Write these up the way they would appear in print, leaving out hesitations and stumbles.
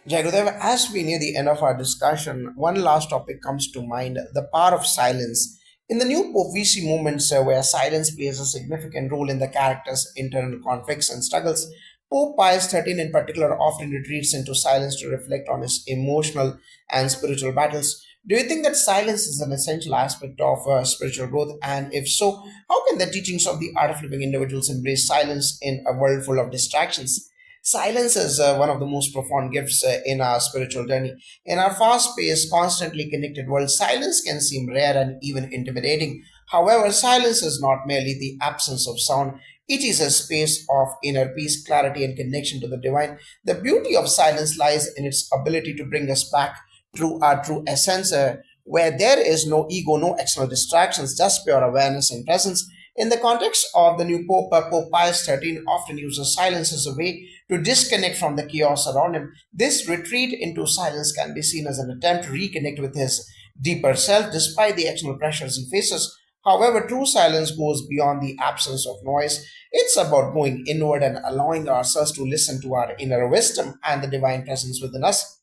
Jagudev, as we near the end of our discussion, one last topic comes to mind: the power of silence. In the new Pope, we see moments where silence plays a significant role in the character's internal conflicts and struggles. Pope Pius XIII, in particular, often retreats into silence to reflect on his emotional and spiritual battles. Do you think that silence is an essential aspect of spiritual growth? And if so, how can the teachings of the art of living individuals embrace silence in a world full of distractions? Silence is one of the most profound gifts in our spiritual journey. In our fast paced, constantly connected world, silence can seem rare and even intimidating. However, silence is not merely the absence of sound, it is a space of inner peace, clarity, and connection to the divine. The beauty of silence lies in its ability to bring us back to our true essence, where there is no ego, no external distractions, just pure awareness and presence. In the context of the new Pope, Pope Pius XIII often uses silence as a way to disconnect from the chaos around him. This retreat into silence can be seen as an attempt to reconnect with his deeper self despite the external pressures he faces. However, true silence goes beyond the absence of noise. It's about going inward and allowing ourselves to listen to our inner wisdom and the divine presence within us.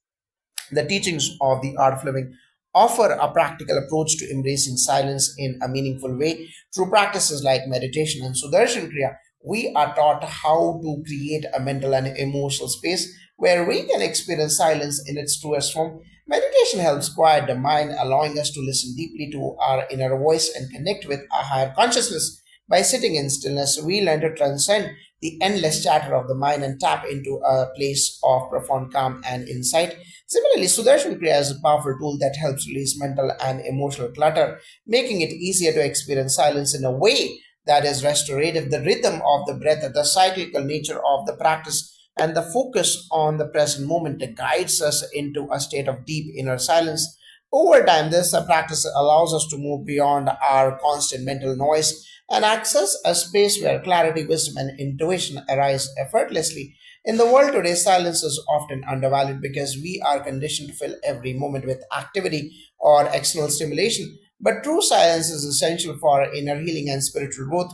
The teachings of the art of living offer a practical approach to embracing silence in a meaningful way. Through practices like meditation and Sudarshan Kriya, we are taught how to create a mental and emotional space where we can experience silence in its truest form. Meditation helps quiet the mind, allowing us to listen deeply to our inner voice and connect with a higher consciousness. By sitting in stillness, we learn to transcend the endless chatter of the mind and tap into a place of profound calm and insight. Similarly, Sudarshan Kriya is a powerful tool that helps release mental and emotional clutter, making it easier to experience silence in a way that is restorative. The rhythm of the breath, the cyclical nature of the practice, and the focus on the present moment guides us into a state of deep inner silence. Over time, this practice allows us to move beyond our constant mental noise and access a space where clarity, wisdom, and intuition arise effortlessly. In the world today, silence is often undervalued because we are conditioned to fill every moment with activity or external stimulation. But true silence is essential for inner healing and spiritual growth.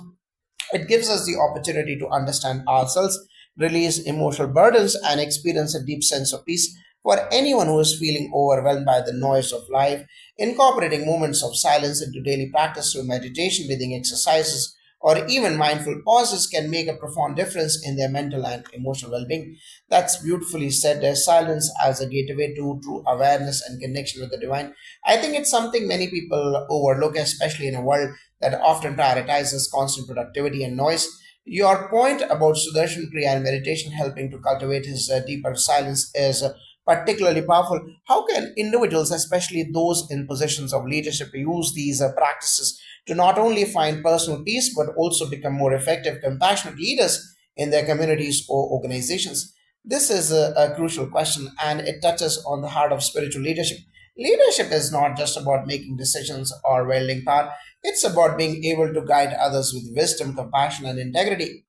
It gives us the opportunity to understand ourselves, release emotional burdens, and experience a deep sense of peace. For anyone who is feeling overwhelmed by the noise of life, incorporating moments of silence into daily practice through meditation, breathing exercises, or even mindful pauses can make a profound difference in their mental and emotional well being. That's beautifully said. There's silence as a gateway to true awareness and connection with the divine. I think it's something many people overlook, especially in a world that often prioritizes constant productivity and noise. Your point about Sudarshan Kriya and meditation helping to cultivate his deeper silence is particularly powerful. How can individuals, especially those in positions of leadership, use these practices to not only find personal peace but also become more effective, compassionate leaders in their communities or organizations? This is a crucial question and it touches on the heart of spiritual leadership. Leadership is not just about making decisions or wielding power, it's about being able to guide others with wisdom, compassion, and integrity.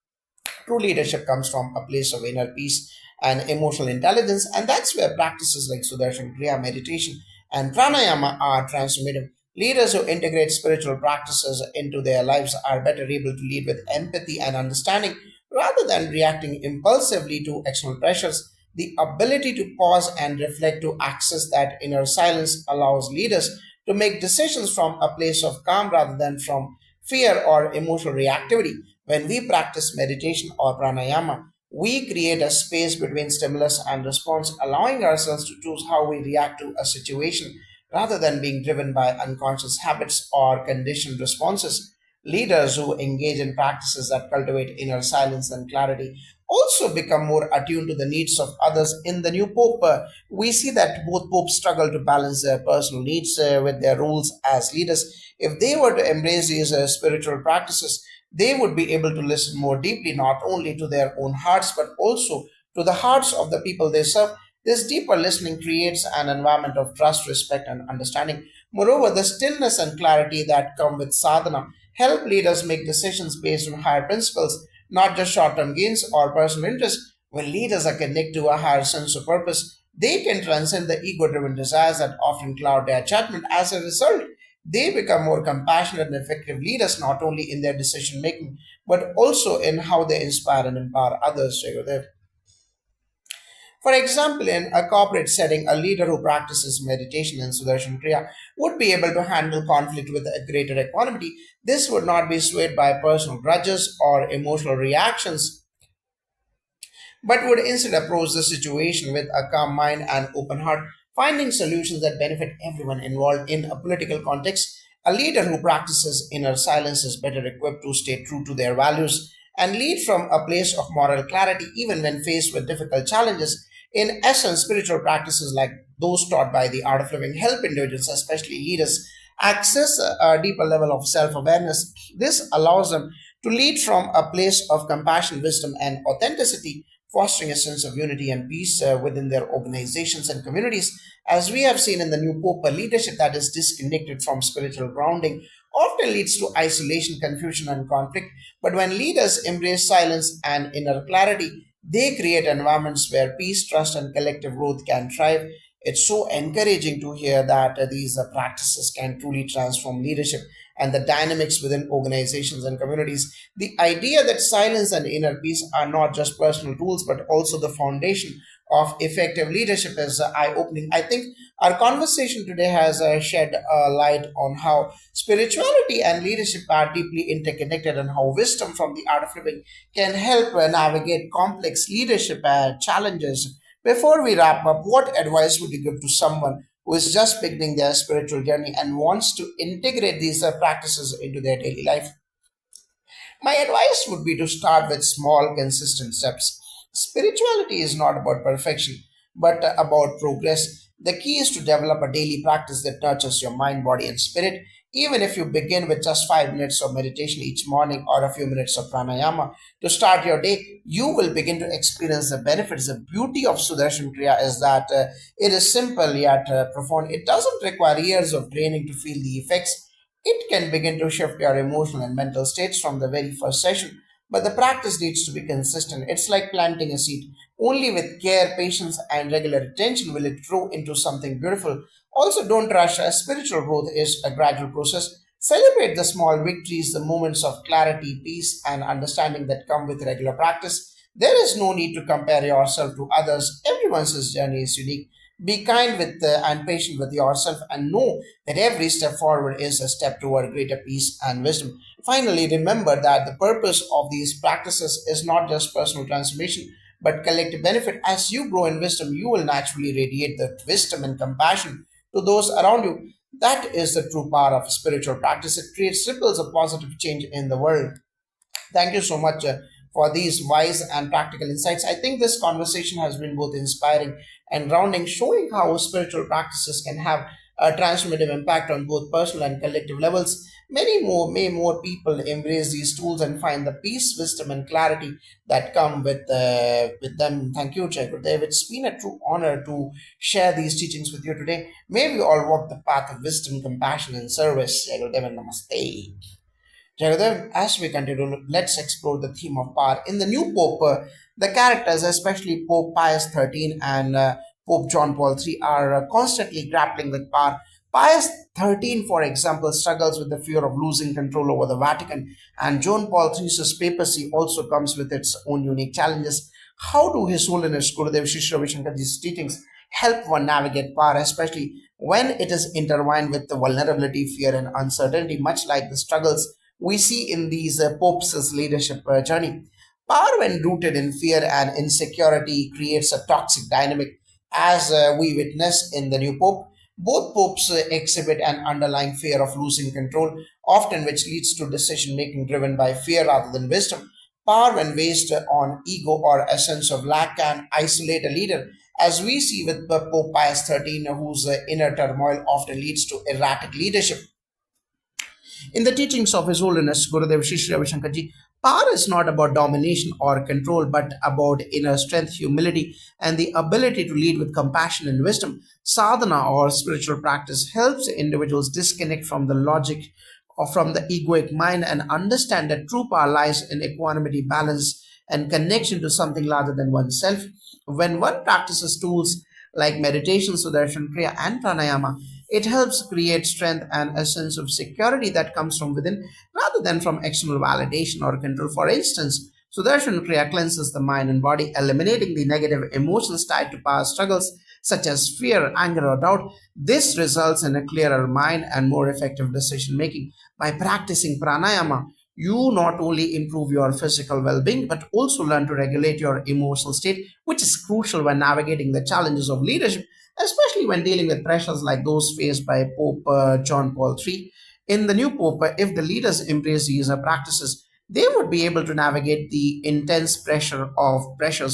True leadership comes from a place of inner peace and emotional intelligence, and that's where practices like Sudarshan Kriya, meditation, and pranayama are transformative. Leaders who integrate spiritual practices into their lives are better able to lead with empathy and understanding rather than reacting impulsively to external pressures. The ability to pause and reflect to access that inner silence allows leaders to make decisions from a place of calm rather than from fear or emotional reactivity. When we practice meditation or pranayama, we create a space between stimulus and response, allowing ourselves to choose how we react to a situation rather than being driven by unconscious habits or conditioned responses. Leaders who engage in practices that cultivate inner silence and clarity also become more attuned to the needs of others. In the new Pope, we see that both popes struggle to balance their personal needs with their roles as leaders. If they were to embrace these spiritual practices, they would be able to listen more deeply, not only to their own hearts, but also to the hearts of the people they serve. This deeper listening creates an environment of trust, respect, and understanding. Moreover, the stillness and clarity that come with sadhana help leaders make decisions based on higher principles, not just short term gains or personal interest. When leaders are connected to a higher sense of purpose, they can transcend the ego driven desires that often cloud their judgment. As a result, they become more compassionate and effective leaders, not only in their decision making, but also in how they inspire and empower others. Jayagadev. For example, in a corporate setting, a leader who practices meditation and Sudarshan Kriya would be able to handle conflict with a greater equanimity. This would not be swayed by personal grudges or emotional reactions, but would instead approach the situation with a calm mind and open heart, finding solutions that benefit everyone involved. In a political context, a leader who practices inner silence is better equipped to stay true to their values and lead from a place of moral clarity even when faced with difficult challenges. In essence, spiritual practices like those taught by the art of living help individuals, especially leaders, access a deeper level of self awareness. This allows them to lead from a place of compassion, wisdom, and authenticity, fostering a sense of unity and peace within their organizations and communities. As we have seen in the new Pope, a leadership that is disconnected from spiritual grounding often leads to isolation, confusion, and conflict. But when leaders embrace silence and inner clarity, they create environments where peace, trust, and collective growth can thrive. It's so encouraging to hear that these practices can truly transform leadership and the dynamics within organizations and communities. The idea that silence and inner peace are not just personal tools but also the foundation of effective leadership is eye opening. I think our conversation today has shed a light on how spirituality and leadership are deeply interconnected and how wisdom from the art of living can help navigate complex leadership challenges. Before we wrap up, what advice would you give to someone who is just beginning their spiritual journey and wants to integrate these practices into their daily life? My advice would be to start with small, consistent steps. Spirituality is not about perfection, but about progress. The key is to develop a daily practice that nurtures your mind, body, and spirit. Even if you begin with just 5 minutes of meditation each morning or a few minutes of pranayama to start your day, you will begin to experience the benefits. The beauty of Sudarshan Kriya is that it is simple yet profound. It doesn't require years of training to feel the effects. It can begin to shift your emotional and mental states from the very first session, but the practice needs to be consistent. It's like planting a seed. Only with care, patience, and regular attention will it grow into something beautiful. Also, don't rush. Spiritual growth is a gradual process. Celebrate the small victories, the moments of clarity, peace, and understanding that come with regular practice. There is no need to compare yourself to others. Everyone's journey is unique. Be kind with and patient with yourself and know that every step forward is a step toward greater peace and wisdom. Finally, remember that the purpose of these practices is not just personal transformation but collective benefit. As you grow in wisdom, you will naturally radiate the wisdom and compassion to those around you. That is the true power of spiritual practice. It creates ripples of positive change in the world. Thank you so much for these wise and practical insights. I think this conversation has been both inspiring and grounding, showing how spiritual practices can have a transformative impact on both personal and collective levels. May more people embrace these tools and find the peace, wisdom, and clarity that come with them. Thank you, Chakradev. It's been a true honor to share these teachings with you today. May we all walk the path of wisdom, compassion, and service. Chakradev, and namaste. Jagadev, as we continue, let's explore the theme of power. In the new Pope, the characters, especially Pope Pius XIII and Pope John Paul III, are constantly grappling with power. Pius XIII, for example, struggles with the fear of losing control over the Vatican, and John Paul III's papacy also comes with its own unique challenges. How do His Holiness Gurudev Shri Ravi Shankarji's teachings help one navigate power, especially when it is intertwined with the vulnerability, fear, and uncertainty, much like the struggles we see in these popes' leadership journey? Power, when rooted in fear and insecurity, creates a toxic dynamic, as we witness in the new pope. Both popes exhibit an underlying fear of losing control, often which leads to decision making driven by fear rather than wisdom. Power, when based on ego or a sense of lack, can isolate a leader, as we see with Pope Pius XIII, whose inner turmoil often leads to erratic leadership. In the teachings of His Holiness Gurudev Shri Ravi Shankarji, power is not about domination or control, but about inner strength, humility, and the ability to lead with compassion and wisdom. Sadhana, or spiritual practice, helps individuals disconnect from the logic or from the egoic mind and understand that true power lies in equanimity, balance, and connection to something larger than oneself. When one practices tools like meditation, sudarshan kriya, and pranayama, it helps create strength and a sense of security that comes from within rather than from external validation or control. For instance, Sudarshan Kriya cleanses the mind and body, eliminating the negative emotions tied to past struggles such as fear, anger, or doubt. This results in a clearer mind and more effective decision making. By practicing pranayama, you not only improve your physical well being but also learn to regulate your emotional state, which is crucial when navigating the challenges of leadership, especially when dealing with pressures like those faced by Pope John Paul III. In the new Pope, if the leaders embrace these practices, they would be able to navigate the intense pressures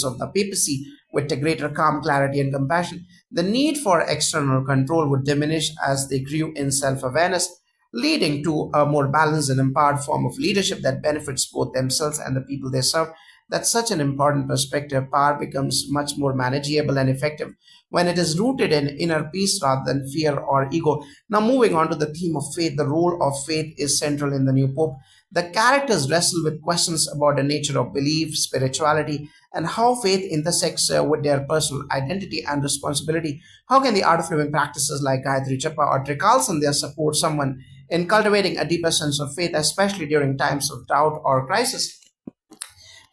of the papacy with a greater calm, clarity, and compassion. The need for external control would diminish as they grew in self-awareness, leading to a more balanced and empowered form of leadership that benefits both themselves and the people they serve. That's such an important perspective. Power becomes much more manageable and effective when it is rooted in inner peace rather than fear or ego. Now, moving on to the theme of faith, the role of faith is central in the new Pope. The characters wrestle with questions about the nature of belief, spirituality, and how faith intersects with their personal identity and responsibility. How can the art of living practices like Gayatri Japa or Trikalsan support someone in cultivating a deeper sense of faith, especially during times of doubt or crisis?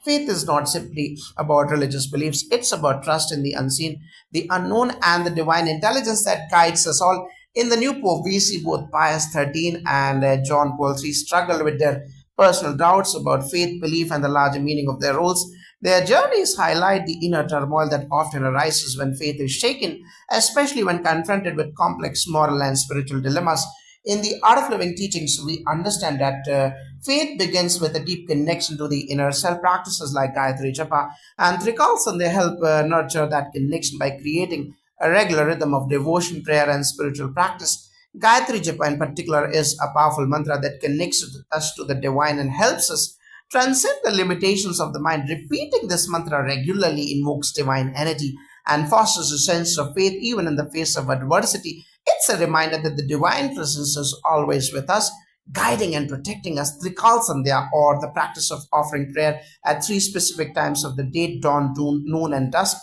Faith is not simply about religious beliefs, it's about trust in the unseen, the unknown, and the divine intelligence that guides us all. In the new Pope, we see both Pius XIII and John Paul III struggle with their personal doubts about faith, belief, and the larger meaning of their roles. Their journeys highlight the inner turmoil that often arises when faith is shaken, especially when confronted with complex moral and spiritual dilemmas. In the Art of Living teachings, we understand that faith begins with a deep connection to the inner self. Practices like Gayatri Japa and Trikalsan, they help nurture that connection by creating a regular rhythm of devotion, prayer, and spiritual practice. Gayatri Japa, in particular, is a powerful mantra that connects us to the divine and helps us transcend the limitations of the mind. Repeating this mantra regularly invokes divine energy and fosters a sense of faith even in the face of adversity. It's a reminder that the divine presence is always with us, guiding and protecting us. Trikal Sandhya, or the practice of offering prayer at three specific times of the day, dawn, noon, and dusk,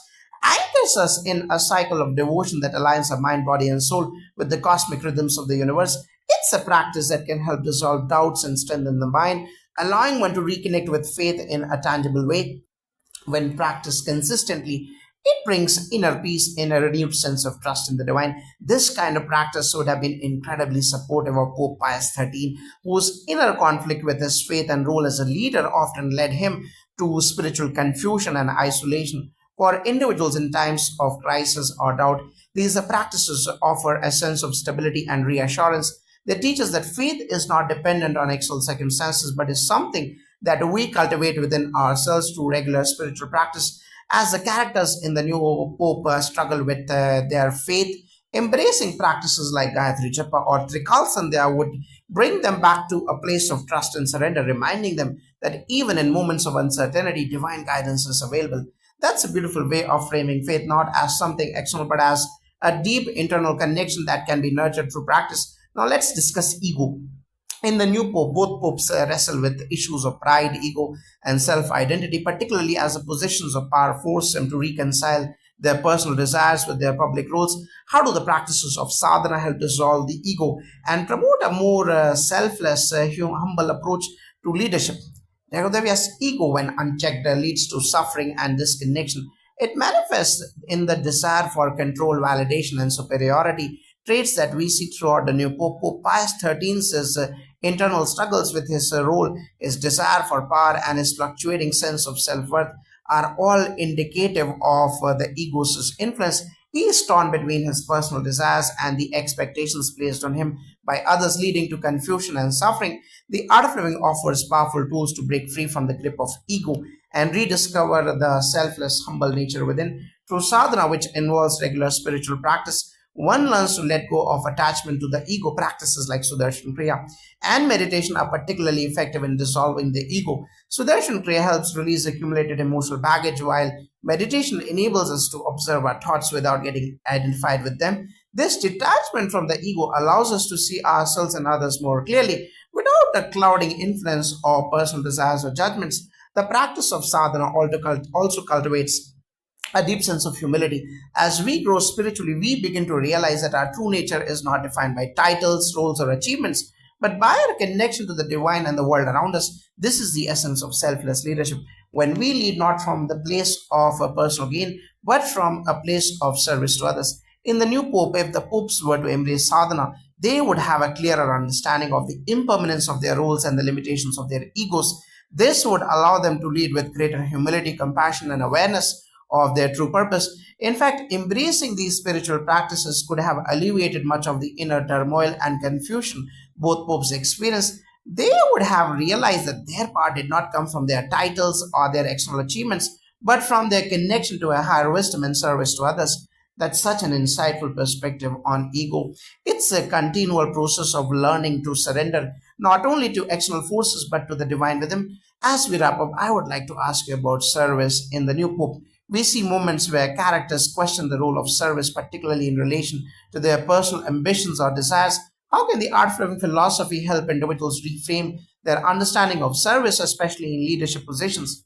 anchors us in a cycle of devotion that aligns our mind, body, and soul with the cosmic rhythms of the universe. It's a practice that can help dissolve doubts and strengthen the mind, allowing one to reconnect with faith in a tangible way. When practiced consistently, it brings inner peace and a renewed sense of trust in the divine. This kind of practice would have been incredibly supportive of Pope Pius XIII, whose inner conflict with his faith and role as a leader often led him to spiritual confusion and isolation. For individuals in times of crisis or doubt, these practices offer a sense of stability and reassurance. They teach us that faith is not dependent on external circumstances, but is something that we cultivate within ourselves through regular spiritual practice. As the characters in the new Pope struggle with their faith, embracing practices like Gayatri Japa or Trikal Sandhya would bring them back to a place of trust and surrender, reminding them that even in moments of uncertainty, divine guidance is available. That's a beautiful way of framing faith, not as something external, but as a deep internal connection that can be nurtured through practice. Now, let's discuss ego. In the new Pope, both popes wrestle with issues of pride, ego, and self identity, particularly as the positions of power force them to reconcile their personal desires with their public roles. How do the practices of sadhana help dissolve the ego and promote a more selfless, humble approach to leadership? Deva's ego, when unchecked, leads to suffering and disconnection. It manifests in the desire for control, validation, and superiority, traits that we see throughout the new Pope. Pope Pius XIII's internal struggles with his role, his desire for power, and his fluctuating sense of self worth are all indicative of the ego's influence. He is torn between his personal desires and the expectations placed on him by others, leading to confusion and suffering. The Art of Living offers powerful tools to break free from the grip of ego and rediscover the selfless, humble nature within. Through sadhana, which involves regular spiritual practice, one learns to let go of attachment to the ego. Practices like Sudarshan Kriya and meditation are particularly effective in dissolving the ego. Sudarshan Kriya helps release accumulated emotional baggage, while meditation enables us to observe our thoughts without getting identified with them. This detachment from the ego allows us to see ourselves and others more clearly without a clouding influence or personal desires or judgments. The practice of sadhana also cultivates a deep sense of humility. As we grow spiritually, we begin to realize that our true nature is not defined by titles, roles, or achievements, but by our connection to the divine and the world around us. This is the essence of selfless leadership. when we lead not from the place of a personal gain, but from a place of service to others. In the new Pope, if the popes were to embrace sadhana, they would have a clearer understanding of the impermanence of their roles and the limitations of their egos. This would allow them to lead with greater humility, compassion, and awareness of their true purpose. In fact, embracing these spiritual practices could have alleviated much of the inner turmoil and confusion both popes experienced. They would have realized that their power did not come from their titles or their external achievements, but from their connection to a higher wisdom and service to others. That's such an insightful perspective on ego. It's a continual process of learning to surrender not only to external forces but to the divine within. As we wrap up, I would like to ask you about service in the new Pope. We see moments where characters question the role of service, particularly in relation to their personal ambitions or desires. How can the art driven philosophy help individuals reframe their understanding of service, especially in leadership positions?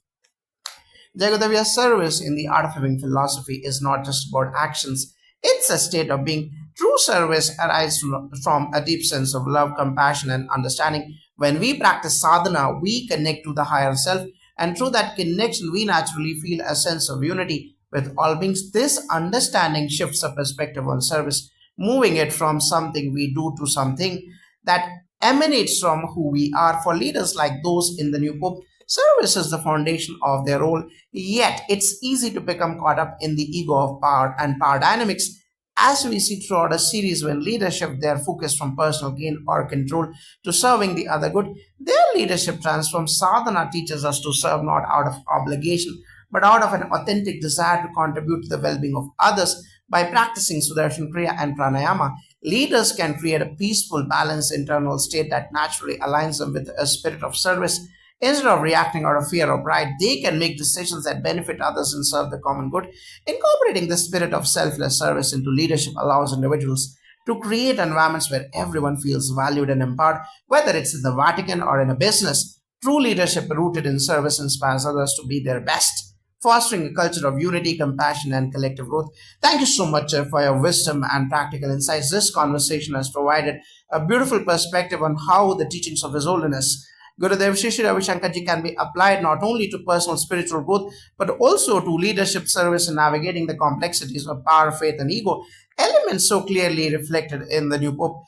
Jagadavya, service in the art of living philosophy is not just about actions, it's a state of being. True service arises from a deep sense of love, compassion, and understanding. When we practice sadhana, we connect to the higher self, and through that connection, we naturally feel a sense of unity with all beings. This understanding shifts the perspective on service, moving it from something we do to something that emanates from who we are. For leaders like those in the new Pope, service is the foundation of their role, yet it's easy to become caught up in the ego of power and power dynamics. As we see throughout a series, when leadership their focus from personal gain or control to serving the other good, their leadership transforms. Sadhana teaches us to serve not out of obligation, but out of an authentic desire to contribute to the well-being of others. By practicing Sudarshan Kriya and Pranayama, leaders can create a peaceful, balanced internal state that naturally aligns them with a spirit of service. Instead of reacting out of fear or pride, they can make decisions that benefit others and serve the common good. Incorporating the spirit of selfless service into leadership allows individuals to create environments where everyone feels valued and empowered, whether it's in the Vatican or in a business. True leadership rooted in service inspires others to be their best, fostering a culture of unity, compassion, and collective growth. Thank you so much for your wisdom and practical insights. This conversation has provided a beautiful perspective on how the teachings of His Holiness Gurudev Shri Shri Ravi Shankar Ji can be applied not only to personal spiritual growth but also to leadership, service, and navigating the complexities of power, faith, and ego. Elements so clearly reflected in the new Pope.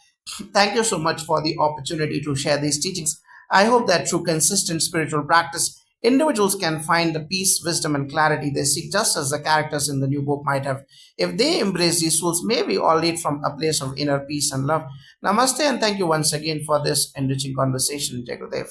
Thank you so much for the opportunity to share these teachings. I hope that through consistent spiritual practice, individuals can find the peace, wisdom, and clarity they seek, just as the characters in the new book might have. If they embrace these tools, may we all lead from a place of inner peace and love. Namaste, and thank you once again for this enriching conversation, Jagradev.